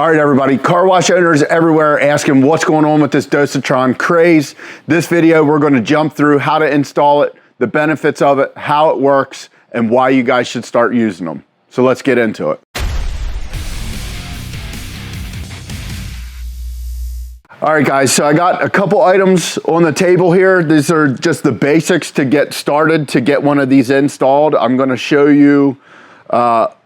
All right, everybody, car wash owners everywhere asking what's going on with this Dosatron craze. This video, we're going to jump through how to install it, the benefits of it, how it works, and why you guys should start using them. So let's get into it. All right, guys, so I got a couple items on the table here. These are just the basics to get started, to get one of these installed. I'm going to show you,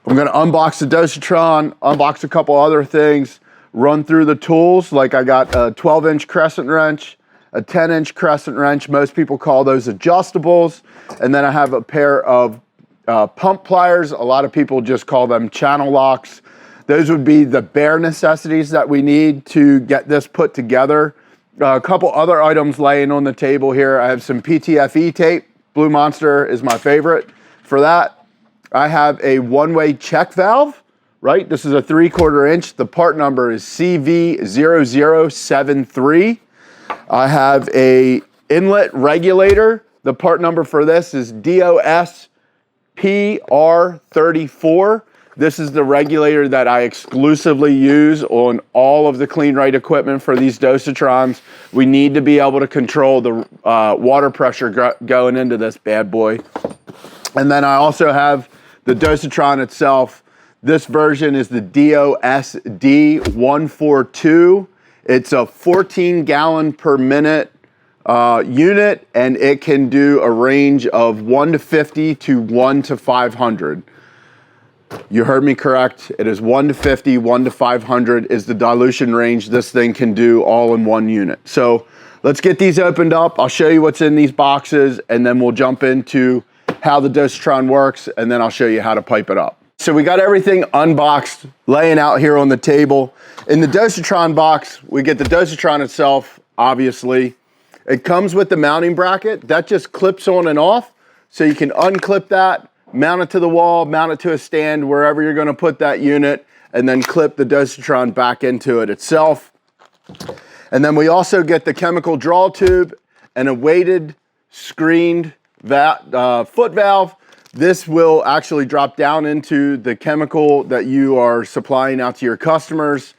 I'm going to unbox the Dosatron, unbox a couple other things, run through the tools. Like I got a 12-inch crescent wrench, a 10-inch crescent wrench. Most people call those adjustables. And then I have a pair of pump pliers. A lot of people just call them channel locks. Those would be the bare necessities that we need to get this put together. A couple other items laying on the table here. I have some PTFE tape. Blue Monster is my favorite for that. I have a one-way check valve, right? This is a 3/4 inch. The part number is CV0073. I have a inlet regulator. The part number for this is DOSPR34. This is the regulator that I exclusively use on all of the Kleen-Rite equipment for these Dosatrons. We need to be able to control the water pressure going into this bad boy. And then I also have the Dosatron itself. This version is the DOSD142. It's a 14 gallon per minute unit, and it can do a range of 1 to 50 to 1 to 500. You heard me correct. It is 1 to 50, 1 to 500 is the dilution range this thing can do all in one unit. So let's get these opened up. I'll show you what's in these boxes, and then we'll jump into how the Dosatron works, and then I'll show you how to pipe it up. So we got everything unboxed, laying out here on the table. In the Dosatron box, we get the Dosatron itself, obviously. It comes with the mounting bracket. That just clips on and off, so you can unclip that, mount it to the wall, mount it to a stand, wherever you're gonna put that unit, and then clip the Dosatron back into it itself. And then we also get the chemical draw tube and a weighted, screened foot valve. This will actually drop down into the chemical that you are supplying out to your customers.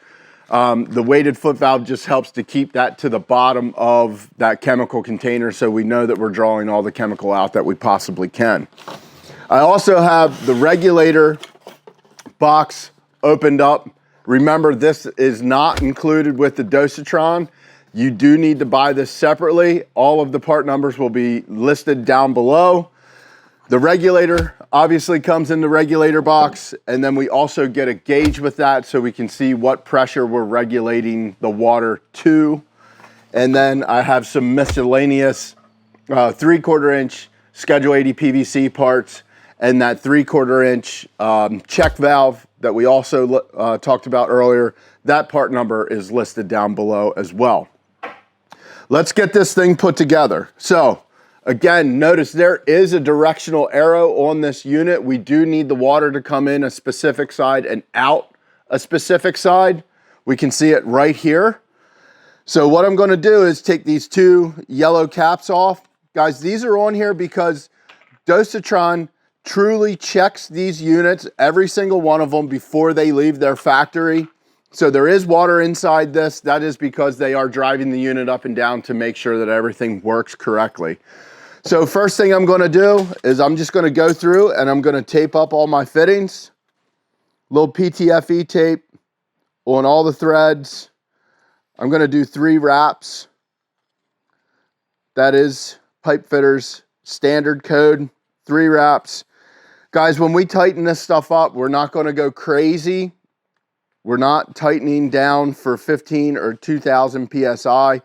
The weighted foot valve just helps to keep that to the bottom of that chemical container, so we know that we're drawing all the chemical out that we possibly can. I also have the regulator box opened up. Remember, this is not included with the Dosatron. You do need to buy this separately. All of the part numbers will be listed down below. The regulator obviously comes in the regulator box, and then we also get a gauge with that so we can see what pressure we're regulating the water to. And then I have some miscellaneous 3/4 inch Schedule 80 PVC parts, and that 3/4 inch check valve that we also talked about earlier. That part number is listed down below as well. Let's get this thing put together. So again, notice there is a directional arrow on this unit. We do need the water to come in a specific side and out a specific side. We can see it right here. So what I'm gonna do is take these two yellow caps off. Guys, these are on here because Dosatron truly checks these units, every single one of them, before they leave their factory. So there is water inside this. That is because they are driving the unit up and down to make sure that everything works correctly. So first thing I'm gonna do is I'm just gonna go through and I'm gonna tape up all my fittings. Little PTFE tape on all the threads. I'm gonna do 3 wraps. That is pipe fitters standard code, 3 wraps. Guys, when we tighten this stuff up, we're not gonna go crazy. We're not tightening down for 15 or 2000 PSI.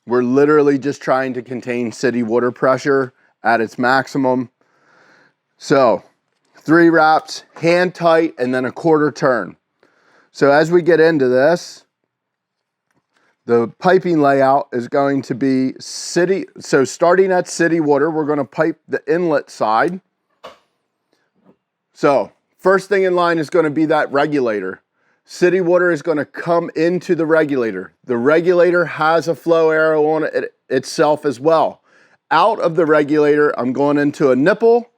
We're literally just trying to contain city water pressure at its maximum. So 3 wraps, hand tight, and then a 1/4 turn. So as we get into this, the piping layout is going to be city. So starting at city water, we're gonna pipe the inlet side. So first thing in line is gonna be that regulator. City water is going to come into the regulator. The regulator has a flow arrow on it itself as well. Out of the regulator, I'm going into a nipple.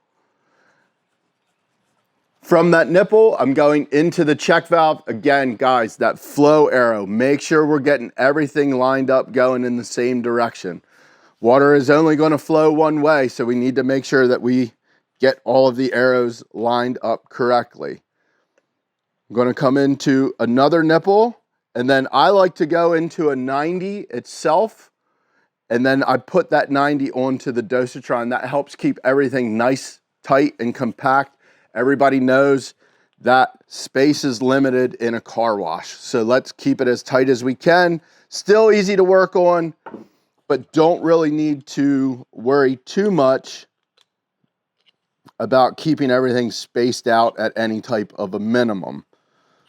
From that nipple, I'm going into the check valve. Again, guys, that flow arrow, make sure we're getting everything lined up going in the same direction. Water is only going to flow one way, so we need to make sure that we get all of the arrows lined up correctly. I'm going to come into another nipple, and then I like to go into a 90 itself, and then I put that 90 onto the Dosatron. That helps keep everything nice, tight, and compact. Everybody knows that space is limited in a car wash, so let's keep it as tight as we can. Still easy to work on, but don't really need to worry too much about keeping everything spaced out at any type of a minimum.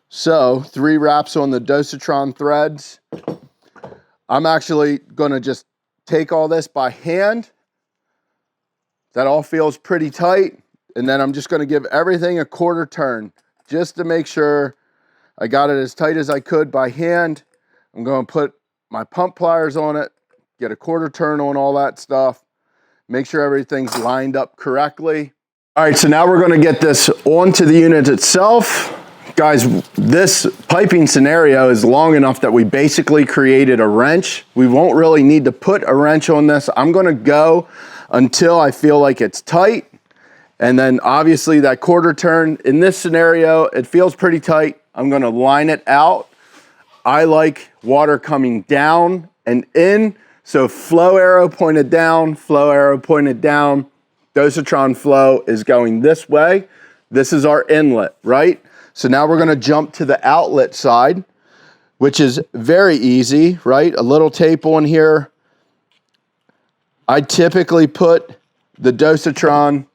So 3 wraps on the Dosatron threads. I'm actually going to just take all this by hand. That all feels pretty tight. And then I'm just going to give everything a quarter turn just to make sure I got it as tight as I could by hand. I'm going to put my pump pliers on it, get a quarter turn on all that stuff, make sure everything's lined up correctly. All right, so now we're going to get this onto the unit itself. Guys, this piping scenario is long enough that we basically created a wrench. We won't really need to put a wrench on this. I'm going to go until I feel like it's tight. And then obviously that quarter turn, in this scenario, it feels pretty tight. I'm going to line it out. I like water coming down and in. So flow arrow pointed down, flow arrow pointed down. Dosatron flow is going this way. This is our inlet, right? So now we're going to jump to the outlet side, which is very easy, right? A little tape on here. I typically put the Dosatron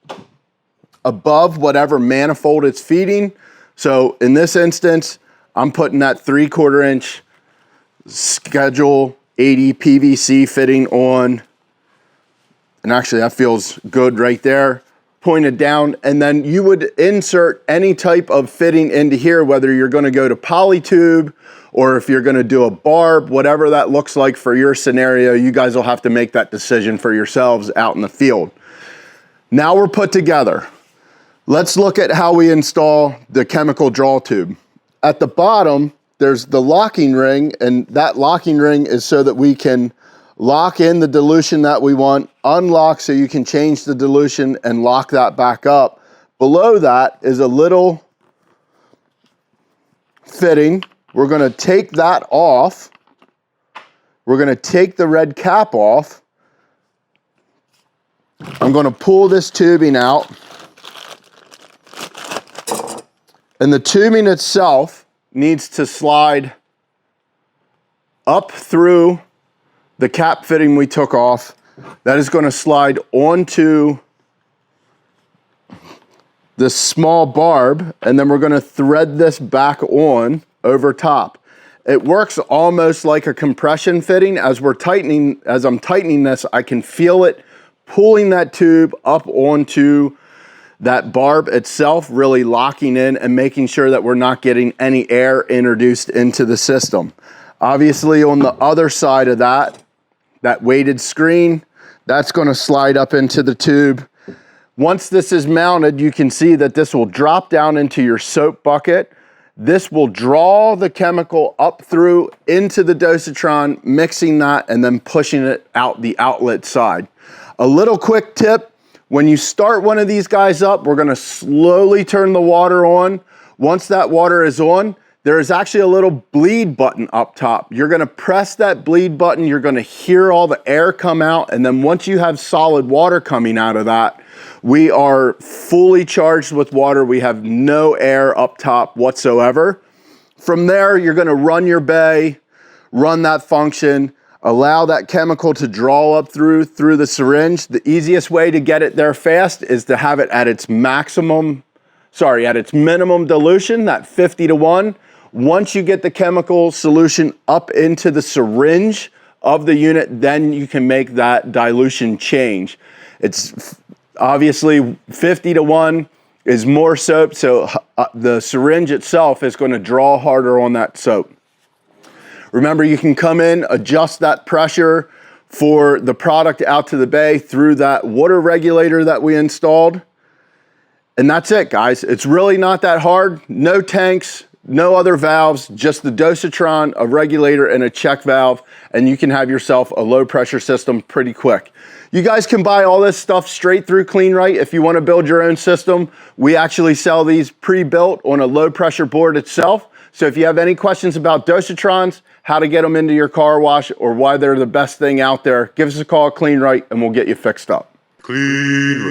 above whatever manifold it's feeding. So in this instance, I'm putting that 3/4 inch Schedule 80 PVC fitting on. And actually that feels good right there. Pointed down, and then you would insert any type of fitting into here, whether you're going to go to polytube or if you're going to do a barb, whatever that looks like for your scenario. You guys will have to make that decision for yourselves out in the field. Now we're put together. Let's look at how we install the chemical draw tube. At the bottom, there's the locking ring, and that locking ring is so that we can lock in the dilution that we want, unlock so you can change the dilution and lock that back up. Below that is a little fitting. We're going to take that off. We're going to take the red cap off. I'm going to pull this tubing out. And the tubing itself needs to slide up through the cap fitting we took off. That is going to slide onto this small barb, and then we're going to thread this back on over top. It works almost like a compression fitting. As I'm tightening this, I can feel it pulling that tube up onto that barb itself, really locking in and making sure that we're not getting any air introduced into the system. Obviously on the other side of that weighted screen, that's going to slide up into the tube. Once this is mounted, you can see that this will drop down into your soap bucket. This will draw the chemical up through into the Dosatron, mixing that and then pushing it out the outlet side. A little quick tip, when you start one of these guys up, we're going to slowly turn the water on. Once that water is on, there is actually a little bleed button up top. You're going to press that bleed button. You're going to hear all the air come out. And then once you have solid water coming out of that, we are fully charged with water. We have no air up top whatsoever. From there, you're going to run your bay, run that function, allow that chemical to draw up through the syringe. The easiest way to get it there fast is to have it at its minimum dilution, that 50:1. Once you get the chemical solution up into the syringe of the unit, then you can make that dilution change. It's obviously 50:1 is more soap, so the syringe itself is going to draw harder on that soap. Remember, you can come in, adjust that pressure for the product out to the bay through that water regulator that we installed. And that's it, guys. It's really not that hard. No tanks, no other valves, just the Dosatron, a regulator, and a check valve, and you can have yourself a low pressure system pretty quick. You guys can buy all this stuff straight through Kleen-Rite if you want to build your own system. We actually sell these pre-built on a low pressure board itself. So if you have any questions about Dosatrons, how to get them into your car wash, or why they're the best thing out there, give us a call at Kleen-Rite and we'll get you fixed up. Kleen-Rite.